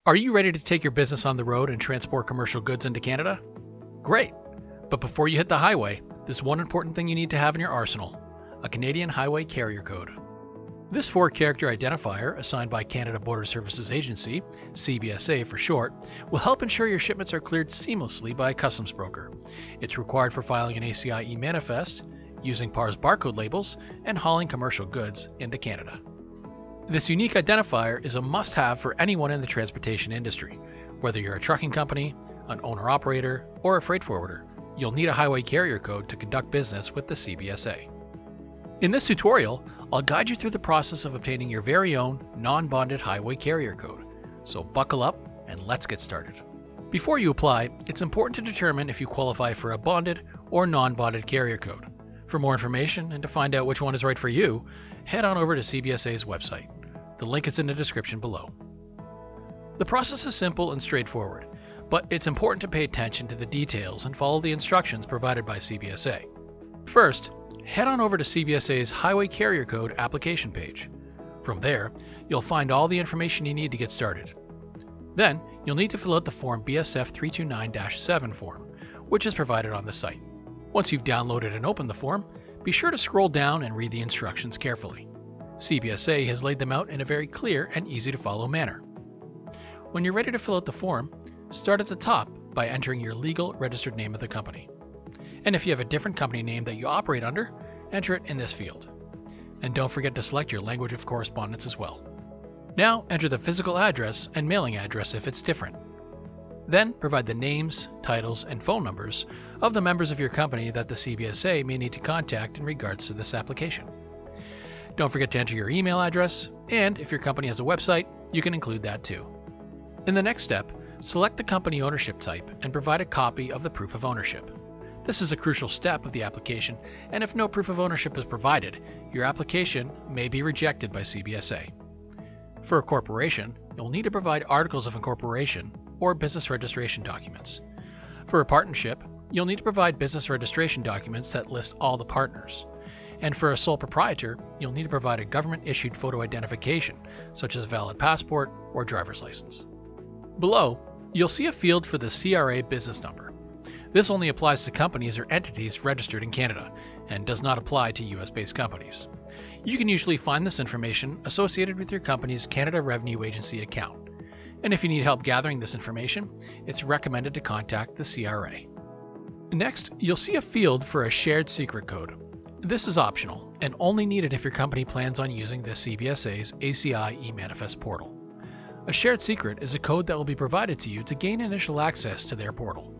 Are you ready to take your business on the road and transport commercial goods into Canada? Great! But before you hit the highway, there's one important thing you need to have in your arsenal: a Canadian Highway Carrier Code. This 4-character identifier, assigned by Canada Border Services Agency, CBSA for short, will help ensure your shipments are cleared seamlessly by a customs broker. It's required for filing an ACI eManifest, using PAR's barcode labels, and hauling commercial goods into Canada. This unique identifier is a must-have for anyone in the transportation industry. Whether you're a trucking company, an owner-operator, or a freight forwarder, you'll need a highway carrier code to conduct business with the CBSA. In this tutorial, I'll guide you through the process of obtaining your very own non-bonded highway carrier code. So buckle up and let's get started. Before you apply, it's important to determine if you qualify for a bonded or non-bonded carrier code. For more information and to find out which one is right for you, head on over to CBSA's website. The link is in the description below. The process is simple and straightforward, but it's important to pay attention to the details and follow the instructions provided by CBSA. First, head on over to CBSA's Highway Carrier Code application page. From there, you'll find all the information you need to get started. Then, you'll need to fill out the form BSF 329-7 form, which is provided on the site. Once you've downloaded and opened the form, be sure to scroll down and read the instructions carefully. CBSA has laid them out in a very clear and easy to follow manner. When you're ready to fill out the form, start at the top by entering your legal registered name of the company. And if you have a different company name that you operate under, enter it in this field. And don't forget to select your language of correspondence as well. Now enter the physical address and mailing address if it's different. Then provide the names, titles, and phone numbers of the members of your company that the CBSA may need to contact in regards to this application. Don't forget to enter your email address, and if your company has a website, you can include that too. In the next step, select the company ownership type and provide a copy of the proof of ownership. This is a crucial step of the application, and if no proof of ownership is provided, your application may be rejected by CBSA. For a corporation, you'll need to provide articles of incorporation or business registration documents. For a partnership, you'll need to provide business registration documents that list all the partners. And for a sole proprietor, you'll need to provide a government-issued photo identification, such as a valid passport or driver's license. Below, you'll see a field for the CRA business number. This only applies to companies or entities registered in Canada, and does not apply to US-based companies. You can usually find this information associated with your company's Canada Revenue Agency account. And if you need help gathering this information, it's recommended to contact the CRA. Next, you'll see a field for a shared secret code. This is optional, and only needed if your company plans on using the CBSA's ACI eManifest portal. A shared secret is a code that will be provided to you to gain initial access to their portal.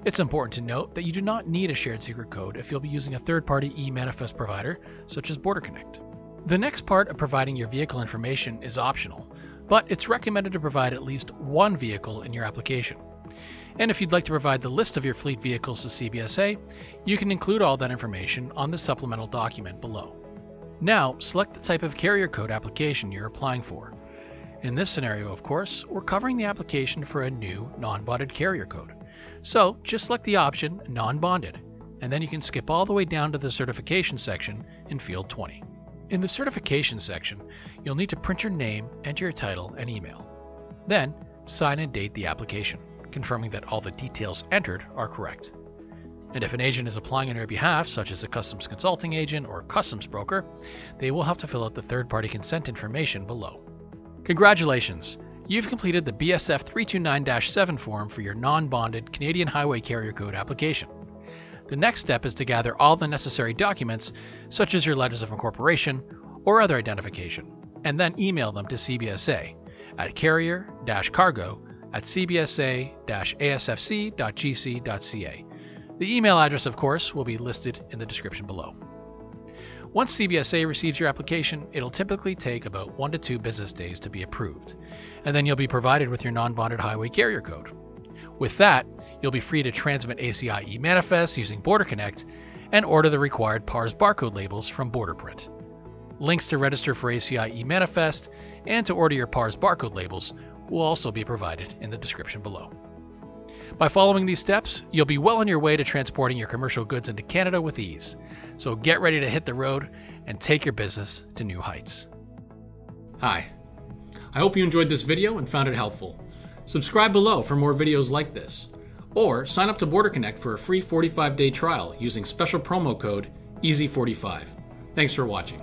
It's important to note that you do not need a shared secret code if you'll be using a third-party eManifest provider, such as BorderConnect. The next part of providing your vehicle information is optional, but it's recommended to provide at least one vehicle in your application. And if you'd like to provide the list of your fleet vehicles to CBSA, you can include all that information on the supplemental document below. Now, select the type of carrier code application you're applying for. In this scenario, of course, we're covering the application for a new non-bonded carrier code. So just select the option non-bonded, and then you can skip all the way down to the certification section in field 20. In the certification section, you'll need to print your name, enter your title, and email. Then, sign and date the application, confirming that all the details entered are correct. And if an agent is applying on your behalf, such as a customs consulting agent or customs broker, they will have to fill out the third-party consent information below. Congratulations! You've completed the BSF 329-7 form for your non-bonded Canadian Highway Carrier Code application. The next step is to gather all the necessary documents, such as your letters of incorporation or other identification, and then email them to CBSA at carrier-cargo@cbsa-asfc.gc.ca. The email address, of course, will be listed in the description below. Once CBSA receives your application, it'll typically take about 1 to 2 business days to be approved, and then you'll be provided with your non-bonded highway carrier code. With that, you'll be free to transmit ACI eManifest using BorderConnect and order the required PARS barcode labels from BorderPrint. Links to register for ACI eManifest and to order your PARS barcode labels will also be provided in the description below. By following these steps, you'll be well on your way to transporting your commercial goods into Canada with ease. So get ready to hit the road and take your business to new heights. Hi. I hope you enjoyed this video and found it helpful. Subscribe below for more videos like this, or sign up to Border Connect for a free 45-day trial using special promo code EASY45. Thanks for watching.